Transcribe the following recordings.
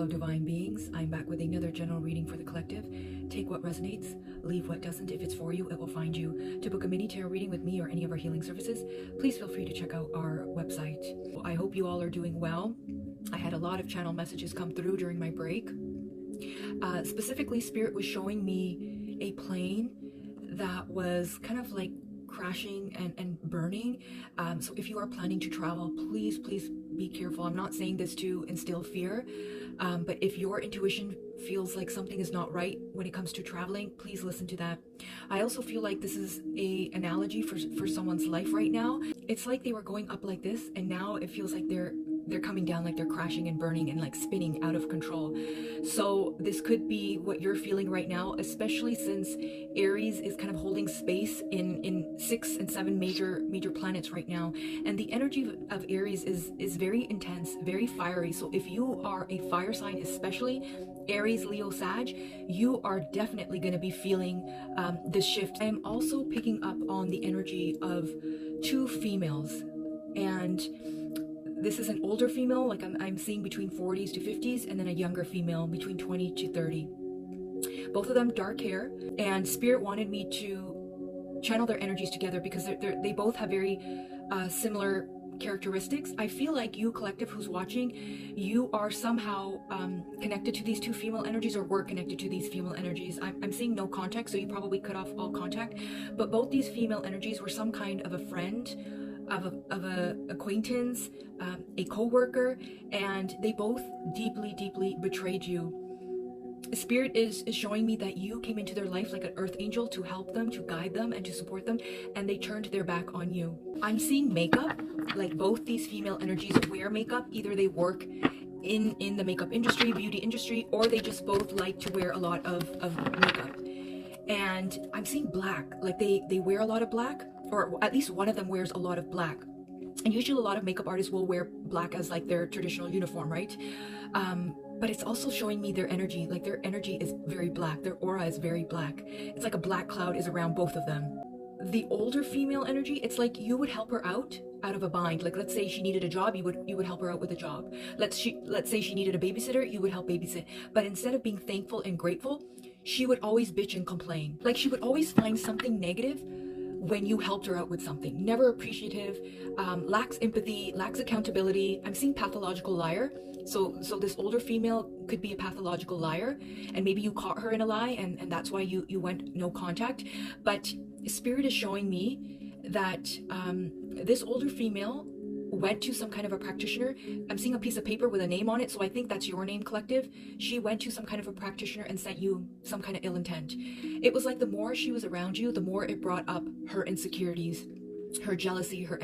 Hello divine beings, I'm back with another general reading for the collective. Take what resonates, leave what doesn't. If it's for you, it will find you. To book a mini tarot reading with me or any of our healing services, please feel free to check out our website. I hope you all are doing well. I had a lot of channel messages come through during my break. Specifically, Spirit was showing me a plane that was kind of like crashing and burning. So if you are planning to travel, please be careful. I'm not saying this to instill fear, but if your intuition feels like something is not right when it comes to traveling, please listen to that. I also feel like this is a analogy for someone's life right now. It's like they were going up like this, and now it feels like they're coming down, like they're crashing and burning and like spinning out of control. So this could be what you're feeling right now, especially since Aries is kind of holding space in 6 and 7 major planets right now, and the energy of Aries is very intense, very fiery. So if you are a fire sign, especially Aries, Leo, Sag, you are definitely going to be feeling this shift. I am also picking up on the energy of 2 females, and this is an older female, like I'm seeing between 40s to 50s, and then a younger female between 20 to 30. Both of them dark hair, and Spirit wanted me to channel their energies together because they both have very similar characteristics. I feel like you, collective, who's watching, you are somehow connected to these 2 female energies, or were connected to these female energies. I'm seeing no contact, so you probably cut off all contact, but both these female energies were some kind of a friend, of a acquaintance, a co-worker, and they both deeply betrayed you. Spirit is showing me that you came into their life like an earth angel to help them, to guide them, and to support them, and they turned their back on you. I'm seeing makeup, like both these female energies wear makeup. Either they work in the makeup industry, beauty industry, or they just both like to wear a lot of makeup. And I'm seeing black, like they wear a lot of black, or at least one of them wears a lot of black. And usually a lot of makeup artists will wear black as like their traditional uniform, right? But it's also showing me their energy, like their energy is very black, their aura is very black. It's like a black cloud is around both of them. The older female energy, it's like you would help her out of a bind. Like, let's say she needed a job, you would help her out with a job. Let's say she needed a babysitter, you would help babysit. But instead of being thankful and grateful, she would always bitch and complain. Like, she would always find something negative when you helped her out with something. Never appreciative, lacks empathy, lacks accountability. I'm seeing pathological liar. So this older female could be a pathological liar, and maybe you caught her in a lie, and that's why you went no contact. But Spirit is showing me that this older female went to some kind of a practitioner. I'm seeing a piece of paper with a name on it, so I think that's your name, collective. She went to some kind of a practitioner and sent you some kind of ill intent. It was like the more she was around you, the more it brought up her insecurities, her jealousy, her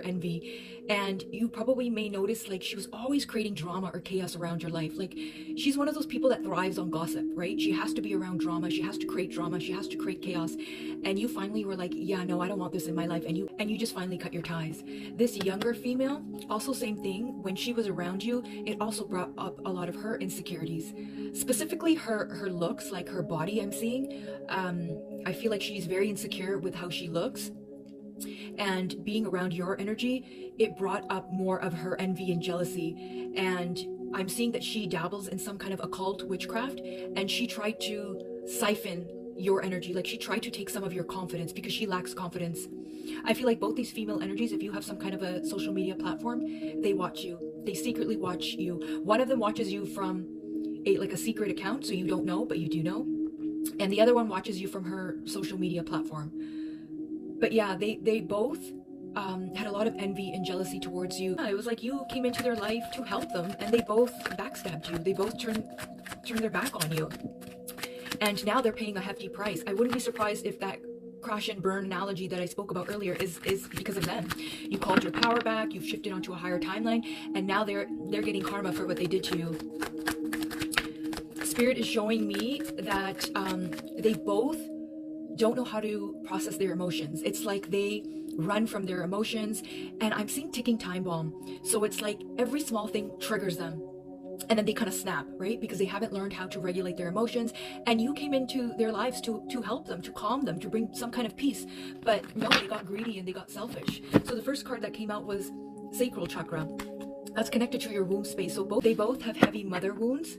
envy. And you probably may notice, like, she was always creating drama or chaos around your life. Like, she's one of those people that thrives on gossip, right? She has to be around drama, she has to create drama, she has to create chaos. And you finally were like, yeah, no, I don't want this in my life, and you just finally cut your ties. This younger female, also same thing. When she was around you, it also brought up a lot of her insecurities, specifically her looks, like her body. I'm seeing I feel like she's very insecure with how she looks. And being around your energy, it brought up more of her envy and jealousy. And I'm seeing that she dabbles in some kind of occult witchcraft, and she tried to siphon your energy. Like, she tried to take some of your confidence because she lacks confidence. I feel like both these female energies, if you have some kind of a social media platform, they watch you. They secretly watch you. One of them watches you from a secret account, so you don't know, but you do know. And the other one watches you from her social media platform. But yeah, they both had a lot of envy and jealousy towards you. It was like you came into their life to help them, and they both backstabbed you. They both turned their back on you. And now they're paying a hefty price. I wouldn't be surprised if that crash and burn analogy that I spoke about earlier is because of them. You called your power back, you've shifted onto a higher timeline, and now they're getting karma for what they did to you. Spirit is showing me that they both don't know how to process their emotions. It's like they run from their emotions, and I'm seeing ticking time bomb. So it's like every small thing triggers them, and then they kind of snap, right? Because they haven't learned how to regulate their emotions, and you came into their lives to help them, to calm them, to bring some kind of peace. But no, they got greedy and they got selfish. So the first card that came out was sacral chakra. That's connected to your womb space. So they both have heavy mother wounds.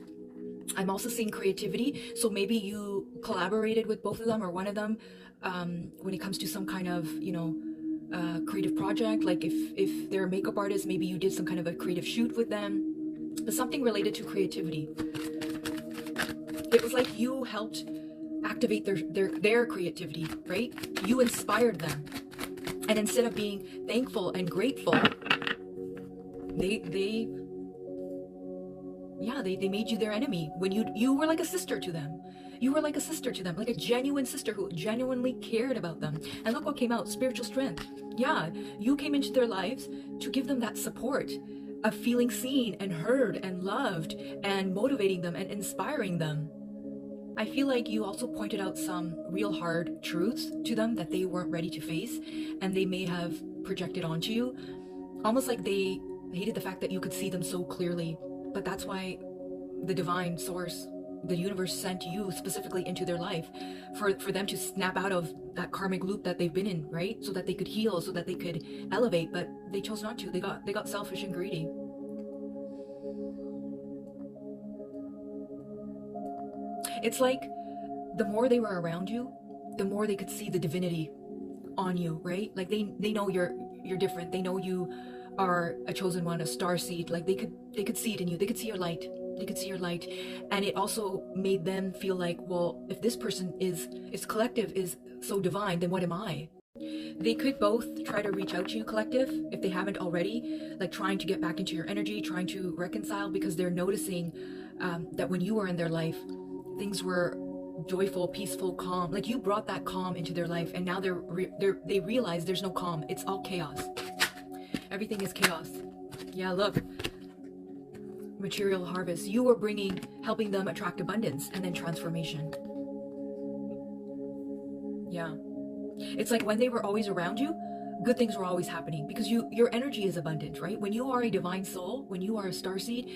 I'm also seeing creativity. So maybe you collaborated with both of them or one of them when it comes to some kind of, creative project. Like if they're a makeup artist, maybe you did some kind of a creative shoot with them, but something related to creativity. It was like you helped activate their creativity, right? You inspired them. And instead of being thankful and grateful, they made you their enemy. When you were like a sister to them. You were like a sister to them, like a genuine sister who genuinely cared about them. And look what came out, spiritual strength. Yeah, you came into their lives to give them that support of feeling seen and heard and loved and motivating them and inspiring them. I feel like you also pointed out some real hard truths to them that they weren't ready to face, and they may have projected onto you. Almost like they hated the fact that you could see them so clearly. But that's why the divine source, the universe, sent you specifically into their life for them to snap out of that karmic loop that they've been in, right? So that they could heal, so that they could elevate, but they chose not to. They got selfish and greedy. It's like the more they were around you, the more they could see the divinity on you, right? Like they know you're different. They know you are a chosen one, a star seed. Like they could see it in you. They could see your light. They could see your light. And it also made them feel like, well, if this person is collective is so divine, then what am I? They could both try to reach out to you, collective, if they haven't already, like trying to get back into your energy, trying to reconcile, because they're noticing that when you were in their life, things were joyful, peaceful, calm. Like you brought that calm into their life, and now they realize there's no calm. It's all chaos. Everything is chaos. Yeah, look. Material harvest. You were helping them attract abundance and then transformation. Yeah. It's like when they were always around you, good things were always happening because your energy is abundant, right? When you are a divine soul, when you are a starseed,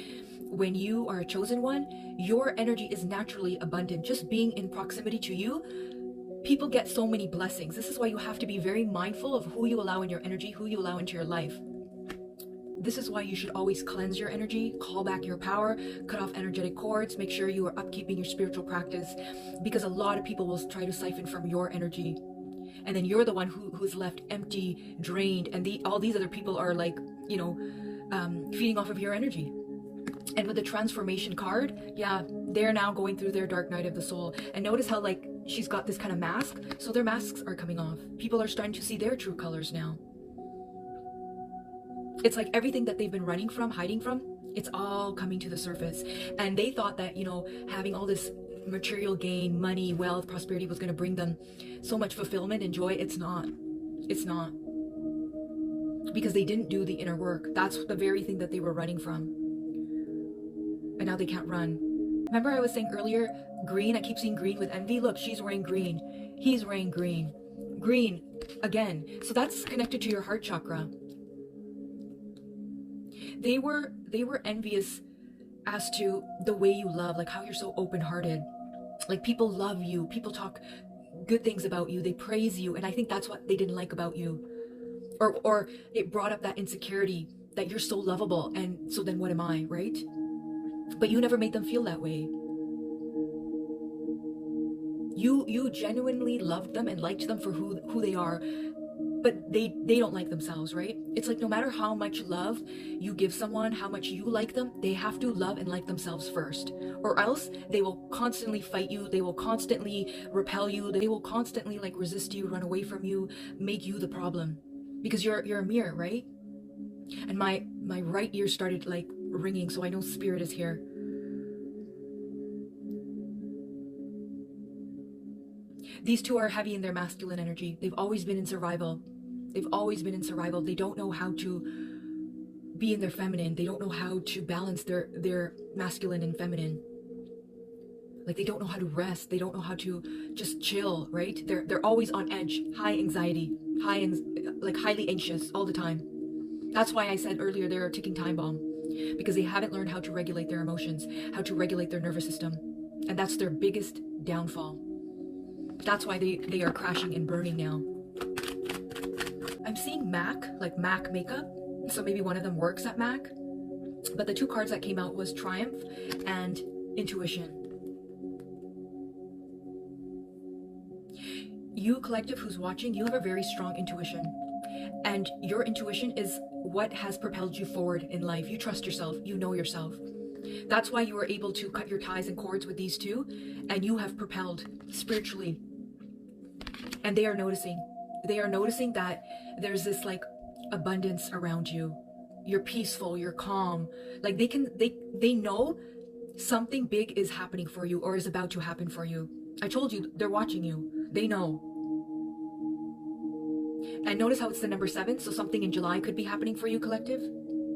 when you are a chosen one, your energy is naturally abundant. Just being in proximity to you, people get so many blessings. This is why you have to be very mindful of who you allow in your energy, who you allow into your life. This is why you should always cleanse your energy, call back your power, cut off energetic cords, make sure you are upkeeping your spiritual practice, because a lot of people will try to siphon from your energy. And then you're the one who's left empty, drained, and all these other people are like, feeding off of your energy. And with the transformation card, yeah, they're now going through their dark night of the soul. And notice how like she's got this kind of mask, so their masks are coming off. People are starting to see their true colors now. It's like everything that they've been running from, hiding from, it's all coming to the surface. And they thought that, having all this material gain, money, wealth, prosperity was going to bring them so much fulfillment and joy. It's not. It's not. Because they didn't do the inner work. That's the very thing that they were running from. And now they can't run. Remember I was saying earlier, green, I keep seeing green with envy. Look, she's wearing green. He's wearing green. Green, again. So that's connected to your heart chakra. They were envious as to the way you love, like how you're so open-hearted. Like people love you, people talk good things about you, they praise you, and I think that's what they didn't like about you. Or it brought up that insecurity that you're so lovable, and so then what am I, right? But you never made them feel that way. You genuinely loved them and liked them for who they are. But they don't like themselves, right? It's like no matter how much love you give someone, how much you like them, they have to love and like themselves first. Or else they will constantly fight you, they will constantly repel you, they will constantly like resist you, run away from you, make you the problem. Because you're a mirror, right? And my right ear started like ringing, so I know spirit is here. These two are heavy in their masculine energy. They've always been in survival. They've always been in survival. They don't know how to be in their feminine. They don't know how to balance their masculine and feminine. Like they don't know how to rest. They don't know how to just chill, right? They're always on edge, high anxiety, highly anxious all the time. That's why I said earlier they're a ticking time bomb, because they haven't learned how to regulate their emotions, how to regulate their nervous system. And that's their biggest downfall. That's why they are crashing and burning now. I'm seeing MAC, like MAC makeup. So maybe one of them works at MAC. But the two cards that came out was Triumph and Intuition. You collective who's watching, you have a very strong intuition. And your intuition is what has propelled you forward in life. You trust yourself. You know yourself. That's why you were able to cut your ties and cords with these two, and you have propelled spiritually. And they are noticing. They are noticing that there's this like abundance around you. You're peaceful, you're calm. Like they know something big is happening for you or is about to happen for you. I told you, they're watching you. They know. And notice how it's the number 7, so something in July could be happening for you, collective.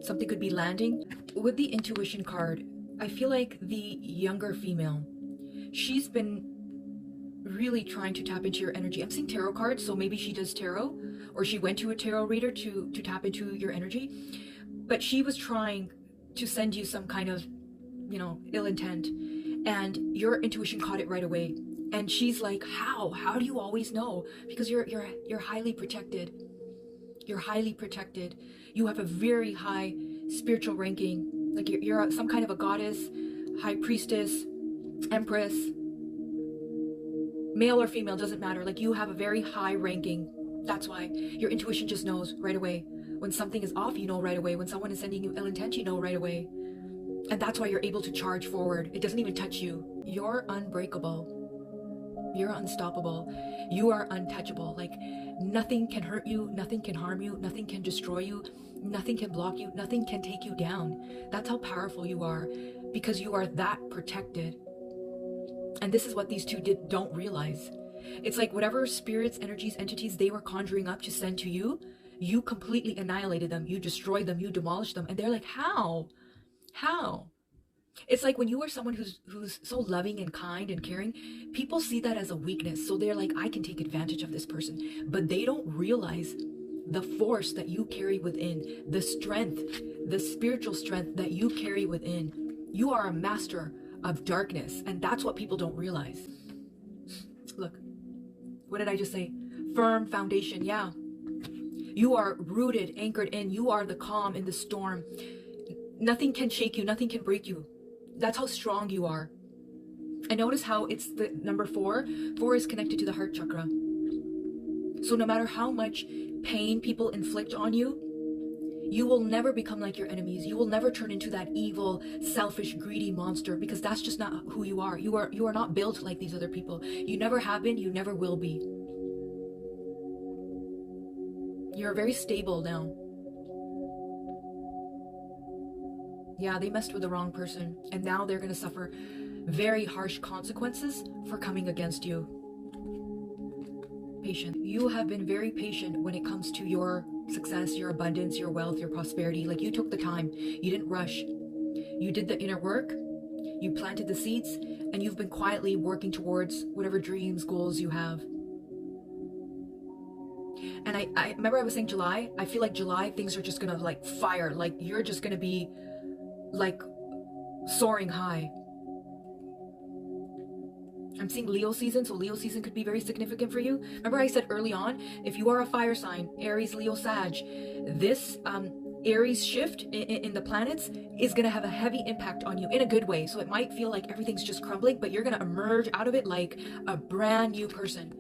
Something could be landing. With the intuition card, I feel like the younger female, she's been really trying to tap into your energy. I'm seeing tarot cards, so maybe she does tarot, or she went to a tarot reader to tap into your energy. But she was trying to send you some kind of, ill intent, and your intuition caught it right away. And she's like, how do you always know? Because you're highly protected. You're highly protected. You have a very high spiritual ranking. Like you're some kind of a goddess, high priestess, empress, male or female, doesn't matter. Like you have a very high ranking. That's why your intuition just knows right away. When something is off, you know right away. When someone is sending you ill intent, you know right away. And that's why you're able to charge forward. It doesn't even touch you. You're unbreakable. You're unstoppable. You are untouchable. Like nothing can hurt you. Nothing can harm you. Nothing can destroy you. Nothing can block you. Nothing can take you down. That's how powerful you are, because you are that protected. And this is what these two don't realize. It's like whatever spirits, energies, entities they were conjuring up to send to you, you completely annihilated them. You destroyed them. You demolished them. And they're like, how? It's like when you are someone who's so loving and kind and caring, people see that as a weakness. So they're like, I can take advantage of this person. But they don't realize the force that you carry within, the strength, the spiritual strength that you carry within. You are a master of darkness. And that's what people don't realize. Look, what did I just say? Firm foundation. Yeah. You are rooted, anchored in. You are the calm in the storm. Nothing can shake you. Nothing can break you. That's how strong you are. And notice how it's the number 4. 4 is connected to the heart chakra. So no matter how much pain people inflict on you, you will never become like your enemies. You will never turn into that evil, selfish, greedy monster, because that's just not who you are. You are not built like these other people. You never have been. You never will be. You're very stable now. Yeah, they messed with the wrong person, and now they're going to suffer very harsh consequences for coming against you. Patient. You have been very patient when it comes to your success, your abundance, your wealth, your prosperity. Like you took the time. You didn't rush. You did the inner work. You planted the seeds, and you've been quietly working towards whatever dreams, goals you have. And I remember I was saying July. I feel like July, things are just going to like fire. Like you're just going to be like soaring high. I'm seeing Leo season, so Leo season could be very significant for you. Remember I said early on, if you are a fire sign, Aries, Leo, Sag, this Aries shift in the planets is going to have a heavy impact on you in a good way. So it might feel like everything's just crumbling, but you're going to emerge out of it like a brand new person.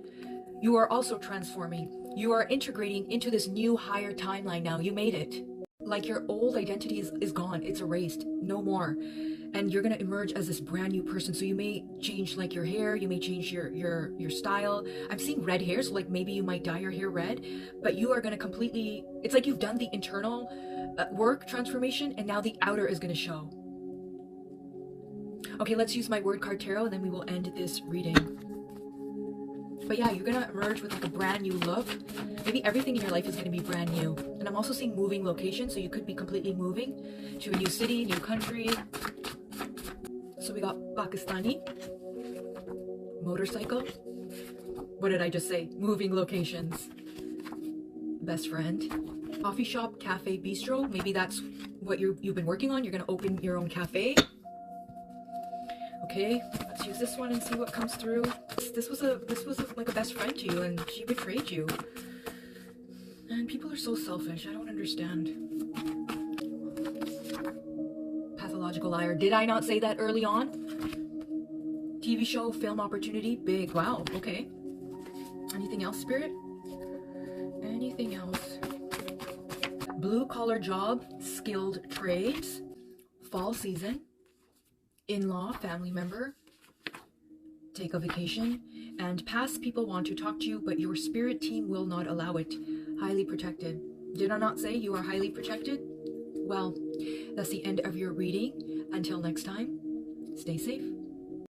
You are also transforming. You are integrating into this new higher timeline now. You made it. Like your old identity is gone. It's erased. No more. And you're going to emerge as this brand new person. So you may change like your hair. You may change your style. I'm seeing red hair. So like maybe you might dye your hair red. But you are going to completely... It's like you've done the internal work transformation. And now the outer is going to show. Okay, let's use my word card tarot. And then we will end this reading. But yeah, you're going to emerge with like a brand new look. Maybe everything in your life is going to be brand new. And I'm also seeing moving location. So you could be completely moving to a new city, new country. So we got Pakistani, motorcycle. What did I just say? Moving locations. Best friend. Coffee shop, cafe, bistro. Maybe that's what you've been working on. You're going to open your own cafe. Okay, let's use this one and see what comes through. This was like a best friend to you, and she betrayed you. And people are so selfish. I don't understand. pathological liar. Did I not say that early on? TV show, film opportunity, big. Wow, okay. Anything else, Spirit? Anything else? Blue collar job, skilled trades, fall season, in-law, family member, take a vacation, and past people want to talk to you, but your spirit team will not allow it. Highly protected. Did I not say you are highly protected? Well, that's the end of your reading. Until next time, stay safe.